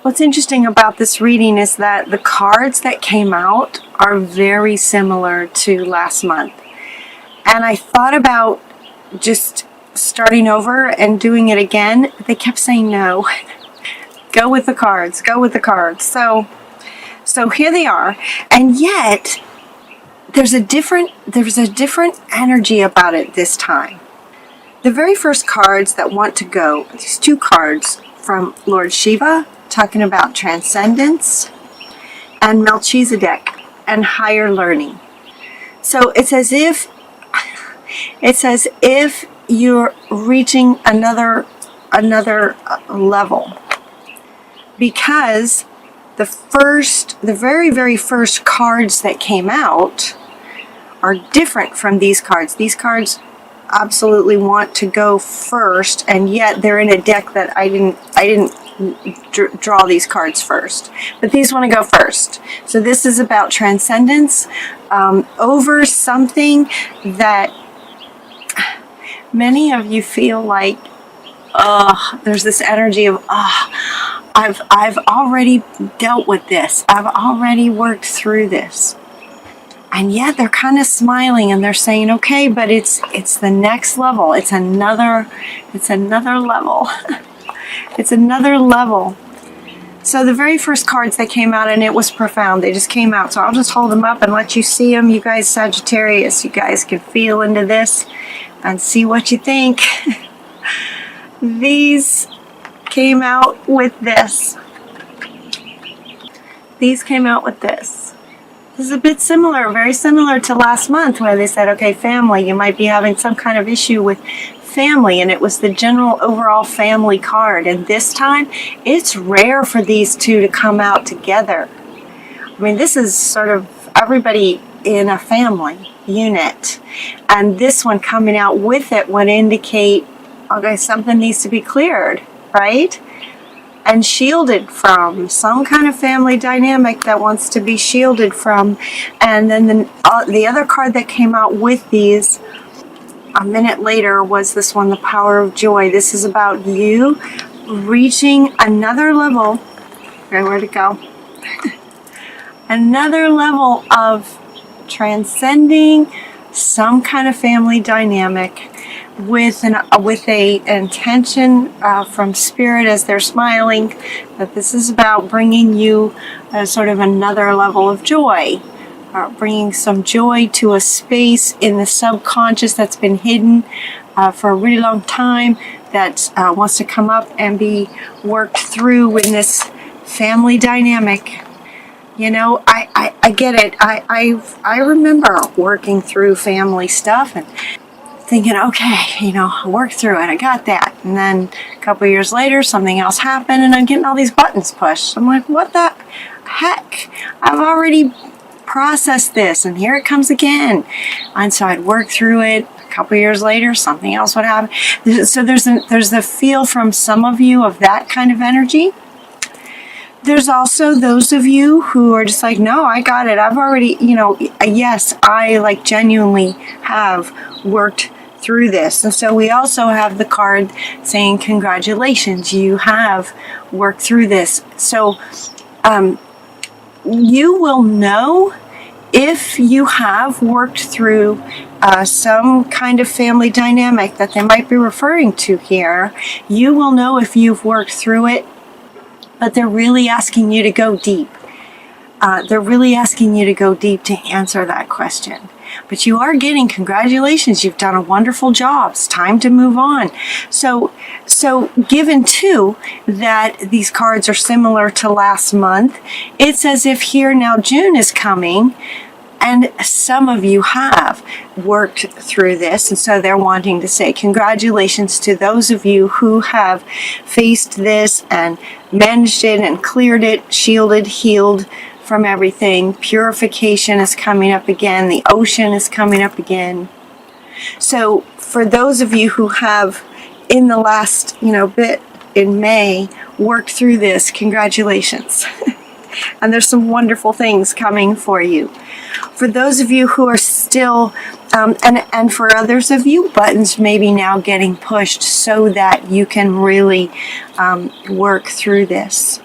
What's interesting about this reading is that the cards that came out are very similar to last month. And I thought about just starting over and doing it again. They kept saying no. Go with the cards. Go with the cards. So here they are. And yet there's a different energy about it this time. The very first cards that want to go, these two cards from Lord Shiva, talking about transcendence, and Melchizedek and higher learning. So it's as if you're reaching another level, because the very first cards that came out are different from these cards. These cards absolutely want to go first, and yet they're in a deck that I didn't draw these cards first, but these want to go first. So this is about transcendence over something that many of you feel like there's this energy of I've already dealt with this, I've already worked through this, and yet they're kind of smiling and they're saying, okay, but it's the next level, it's another level. It's another level. So the very first cards that came out, and it was profound, they just came out, so I'll just hold them up and let you see them. You guys, Sagittarius, you guys can feel into this and see what you think. These came out with this. These came out with this. This is a bit similar, very similar to last month, where they said, okay, family, you might be having some kind of issue with family, and it was the general overall family card. And this time it's rare for these two to come out together. I mean, this is sort of everybody in a family unit, and this one coming out with it would indicate, okay, something needs to be cleared, right? And shielded from some kind of family dynamic that wants to be shielded from. And then the other card that came out with these a minute later was this one, the Power of Joy. This is about you reaching another level. Okay, where'd it go? Another level of transcending some kind of family dynamic with a intention from spirit, as they're smiling, that this is about bringing you sort of another level of joy. Bringing some joy to a space in the subconscious that's been hidden for a really long time, that wants to come up and be worked through in this family dynamic. You know, I get it. I remember working through family stuff and thinking, okay, you know, I worked through it, I got that. And then a couple of years later, something else happened and I'm getting all these buttons pushed. I'm like, what the heck? I've already process this, and here it comes again. And so I'd work through it. A couple years later, something else would happen. So there's the feel from some of you of that kind of energy. There's also those of you who are just like, no, I got it. I've already, you know, yes, I like genuinely have worked through this. And so we also have the card saying, congratulations, you have worked through this. So you will know if you have worked through some kind of family dynamic that they might be referring to here. You will know if you've worked through it, but they're really asking you to go deep. They're really asking you to go deep to answer that question. But you are getting congratulations. You've done a wonderful job. It's time to move on. So given too that these cards are similar to last month, it's as if here now June is coming, and some of you have worked through this, and so they're wanting to say congratulations to those of you who have faced this and managed it and cleared it, shielded, healed from everything. Purification is coming up again. The ocean is coming up again. So for those of you who have in the last, bit in May worked through this, congratulations. And there's some wonderful things coming for you. For those of you who are still, and for others of you, buttons maybe now getting pushed so that you can really work through this.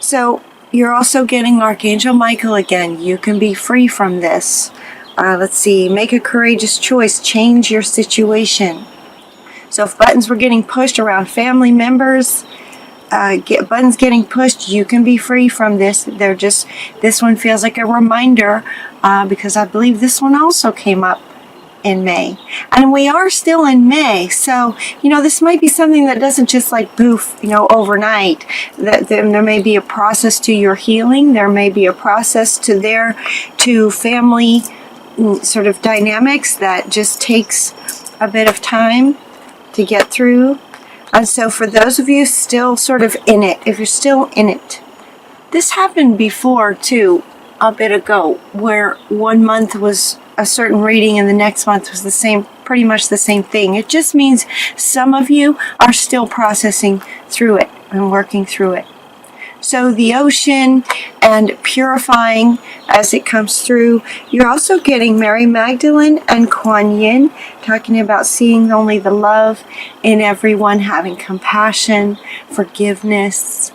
So you're also getting Archangel Michael again. You can be free from this. Let's see, make a courageous choice, change your situation. So if buttons were getting pushed around family members, buttons getting pushed, you can be free from this. This one feels like a reminder, because I believe this one also came up in May. And we are still in May, so, this might be something that doesn't just like poof, overnight. There may be a process to your healing. There may be a process to family sort of dynamics that just takes a bit of time to get through. And so for those of you still sort of in it, if you're still in it, this happened before too, a bit ago, where 1 month was a certain reading and the next month was the same, pretty much the same thing. It just means some of you are still processing through it and working through it. So the ocean and purifying as it comes through. You're also getting Mary Magdalene and Kuan Yin, talking about seeing only the love in everyone, having compassion, forgiveness,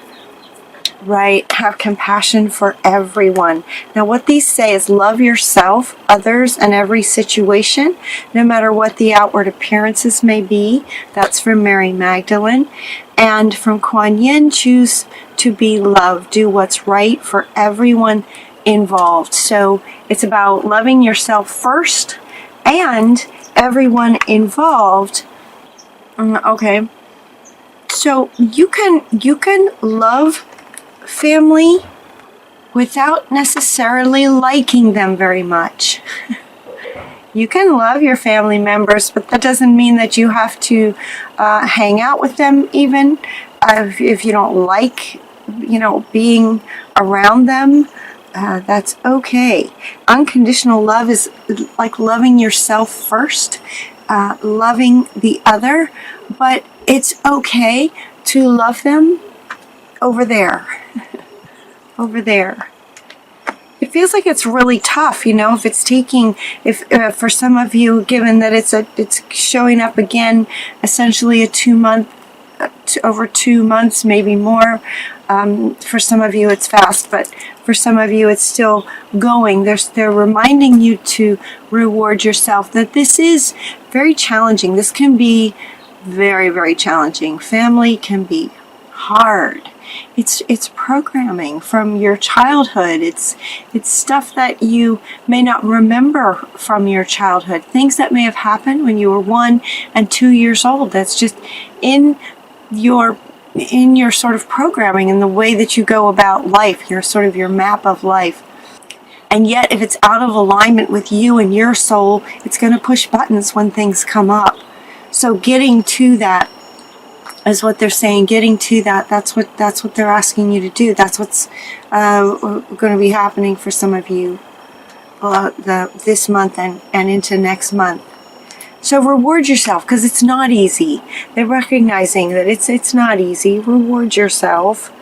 right? Have compassion for everyone. Now what these say is love yourself, others, and every situation, no matter what the outward appearances may be. That's from Mary Magdalene. And from Kuan Yin, choose to be loved. Do what's right for everyone involved. So it's about loving yourself first and everyone involved. Okay. So you can love family without necessarily liking them very much. You can love your family members, but that doesn't mean that you have to hang out with them even if you don't like, being around them. That's okay. Unconditional love is like loving yourself first, loving the other, but it's okay to love them over there. Over there. It feels like it's really tough, if it's taking, for some of you, given that it's showing up again, essentially over 2 months, maybe more. For some of you it's fast, but for some of you it's still going. They're reminding you to reward yourself, that this is very challenging. This can be very, very challenging. Family can be hard. It's programming from your childhood. It's stuff that you may not remember from your childhood. Things that may have happened when you were 1 and 2 years old. That's just in your sort of programming and the way that you go about life, your map of life. And yet, if it's out of alignment with you and your soul, it's going to push buttons when things come up. So getting to that is what they're saying. Getting to that, that's what they're asking you to do. That's what's going to be happening for some of you this month and into next month. So reward yourself, because it's not easy. They're recognizing that it's not easy. Reward yourself.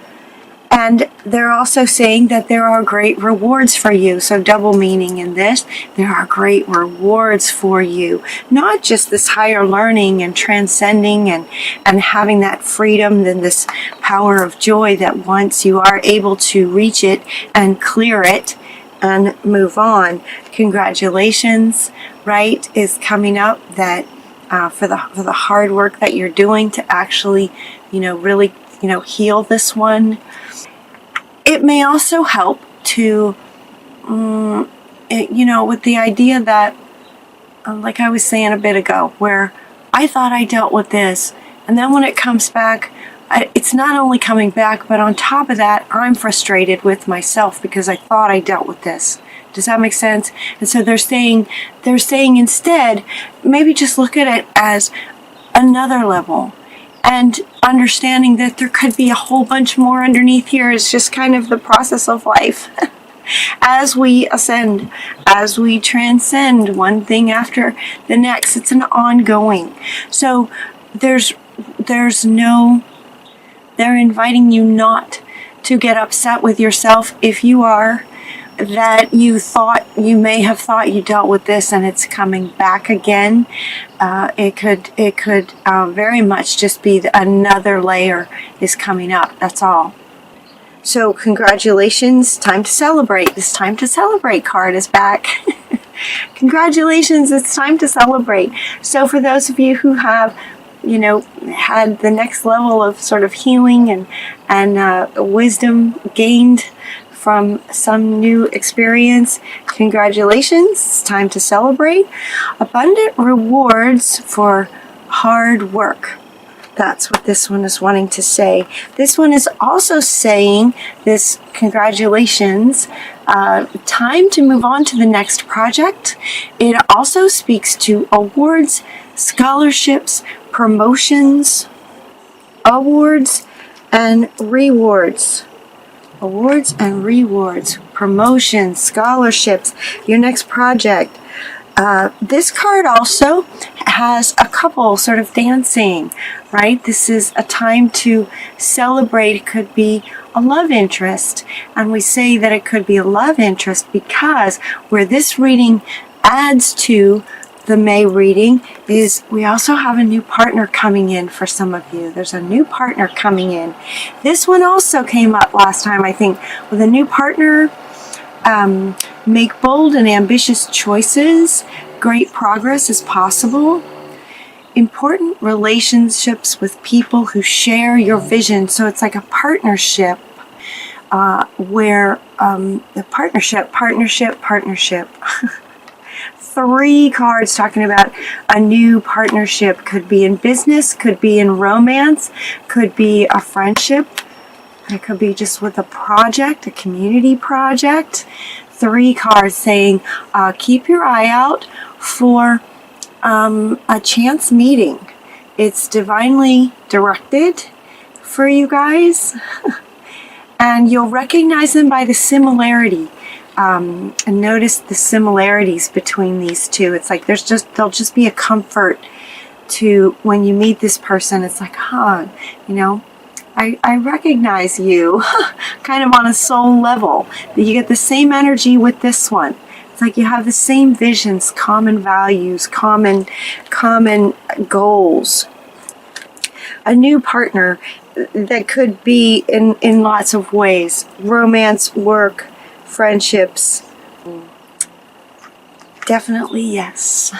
And they're also saying that there are great rewards for you. So double meaning in this. There are great rewards for you. Not just this higher learning and transcending and having that freedom, then this power of joy that once you are able to reach it and clear it and move on. Congratulations, right, is coming up, that for the hard work that you're doing to actually, really, heal this one. It may also help to, with the idea that, like I was saying a bit ago, where I thought I dealt with this, and then when it comes back, it's not only coming back, but on top of that, I'm frustrated with myself because I thought I dealt with this. Does that make sense? And so they're saying instead, maybe just look at it as another level. And understanding that there could be a whole bunch more underneath here is just kind of the process of life. As we ascend, as we transcend one thing after the next, it's an ongoing. So they're inviting you not to get upset with yourself if you are, that you may have thought you dealt with this and it's coming back again. It could very much just be another layer is coming up. That's all. So congratulations, time to celebrate. This time to celebrate card is back. Congratulations, it's time to celebrate. So for those of you who have, you know, had the next level of sort of healing and wisdom gained from some new experience, congratulations, it's time to celebrate. Abundant rewards for hard work. That's what this one is wanting to say. This one is also saying this congratulations, time to move on to the next project. It also speaks to awards, scholarships, promotions, awards and rewards. Awards and rewards, promotions, scholarships, your next project. This card also has a couple sort of dancing, right? This is a time to celebrate. It could be a love interest. And we say that it could be a love interest because where this reading adds to the May reading is we also have a new partner coming in for some of you. There's a new partner coming in. This one also came up last time, I think, with a new partner. Make bold and ambitious choices. Great progress is possible. Important relationships with people who share your vision. So it's like a partnership where the partnership. 3 cards talking about a new partnership. Could be in business, could be in romance, could be a friendship. It could be just with a project, a community project. 3 cards saying, keep your eye out for a chance meeting. It's divinely directed for you guys. And you'll recognize them by the similarity. And notice the similarities between these two. It's like there'll just be a comfort to when you meet this person. It's like, you know, I recognize you kind of on a soul level. You get the same energy with this one. It's like you have the same visions, common values, common goals. A new partner that could be in lots of ways. Romance, work, friendships. Definitely yes.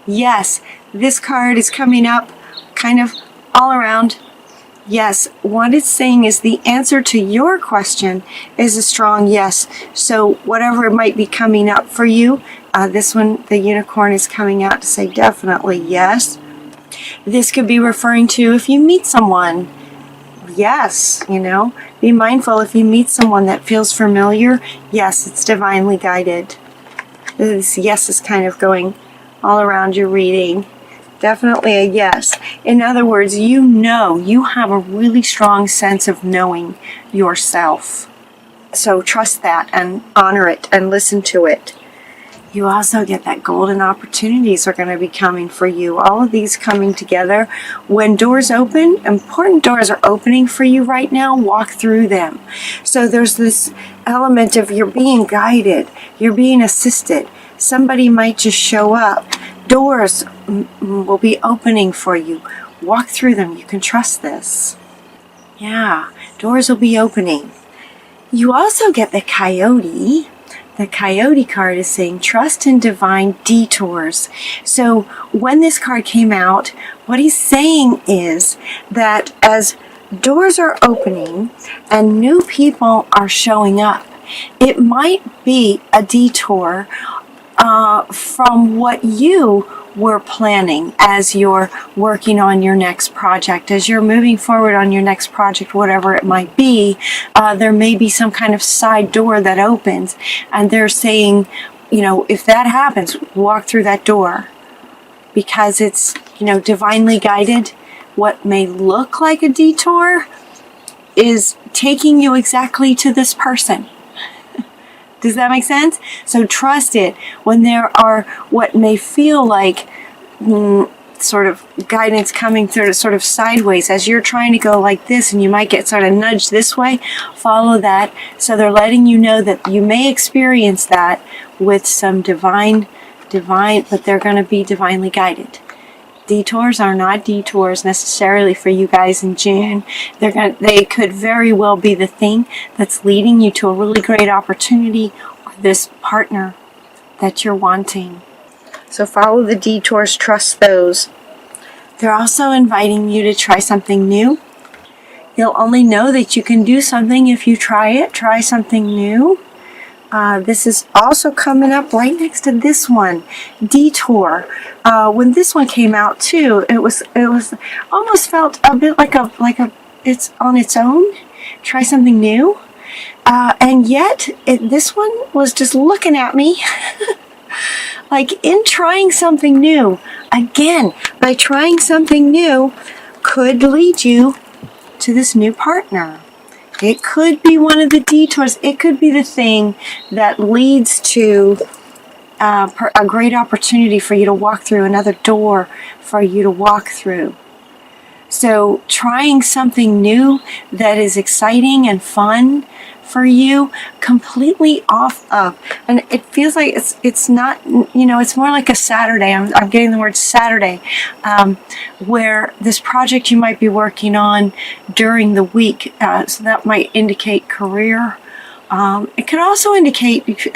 Yes, this card is coming up kind of all around. Yes, what it's saying is the answer to your question is a strong yes. So whatever might be coming up for you, this one, the unicorn is coming out to say definitely yes. This could be referring to if you meet someone. Yes, you know, be mindful if you meet someone that feels familiar. Yes, it's divinely guided. This yes is kind of going all around your reading. Definitely a yes. In other words, you know, you have a really strong sense of knowing yourself. So trust that and honor it and listen to it. You also get that golden opportunities are going to be coming for you. All of these coming together. When doors open, important doors are opening for you right now, walk through them. So there's this element of you're being guided, you're being assisted. Somebody might just show up. Doors will be opening for you. Walk through them. You can trust this. Yeah, doors will be opening. You also get the coyote. The coyote card is saying trust in divine detours. So when this card came out, what he's saying is that as doors are opening and new people are showing up, it might be a detour from what you were planning as you're working on your next project, as you're moving forward on your next project, whatever it might be. There may be some kind of side door that opens, and they're saying, you know, if that happens, walk through that door because it's, you know, divinely guided. What may look like a detour is taking you exactly to this person. Does that make sense? So trust it when there are what may feel like sort of guidance coming through sort of sideways as you're trying to go like this and you might get sort of nudged this way. Follow that. So they're letting you know that you may experience that with some divine, but they're going to be divinely guided. Detours are not detours necessarily for you guys in June. They could very well be the thing that's leading you to a really great opportunity or this partner that you're wanting. So follow the detours, trust those. They're also inviting you to try something new. You'll only know that you can do something if you try it. Try something new. This is also coming up right next to this one, Detour. When this one came out too, it was almost felt a bit like it's on its own. Try something new, and yet this one was just looking at me, like in trying something new. Again, by trying something new, could lead you to this new partner. It could be one of the detours. It could be the thing that leads to a great opportunity for you to walk through, another door for you to walk through. So trying something new that is exciting and fun for you, completely off of, and it feels like it's not, it's more like a Saturday. I'm getting the word Saturday, where this project you might be working on during the week, so that might indicate career. It could also indicate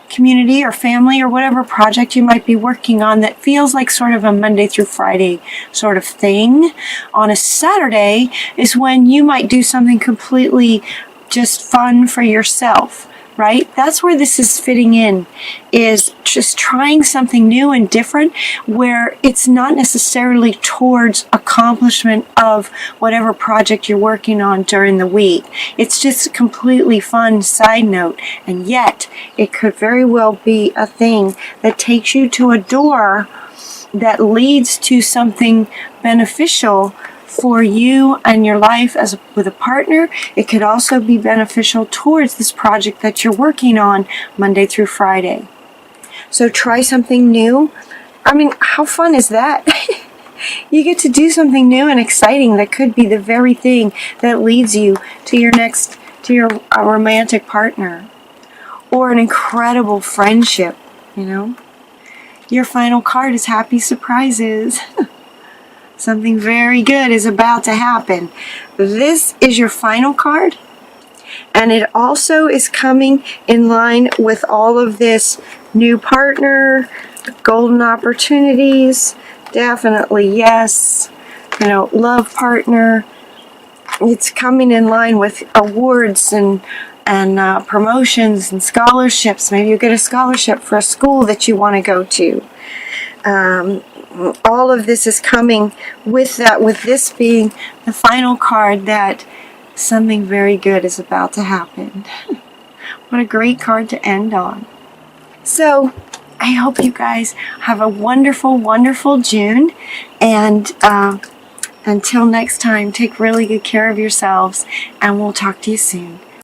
community or family or whatever project you might be working on that feels like sort of a Monday through Friday sort of thing. On a Saturday is when you might do something completely just fun for yourself, right? That's where this is fitting in, is just trying something new and different where it's not necessarily towards accomplishment of whatever project you're working on during the week. It's just a completely fun side note, and yet it could very well be a thing that takes you to a door that leads to something beneficial for you and your life with a partner. It could also be beneficial towards this project that you're working on Monday through Friday. So try something new. I mean, how fun is that? You get to do something new and exciting that could be the very thing that leads you to your romantic partner or an incredible friendship, Your final card is Happy Surprises. Something very good is about to happen. This is your final card, and it also is coming in line with all of this new partner, golden opportunities, definitely yes, love partner. It's coming in line with awards and promotions and scholarships. Maybe you get a scholarship for a school that you want to go to. All of this is coming with that, with this being the final card, that something very good is about to happen. What a great card to end on. So I hope you guys have a wonderful, wonderful June. And until next time, take really good care of yourselves, and we'll talk to you soon.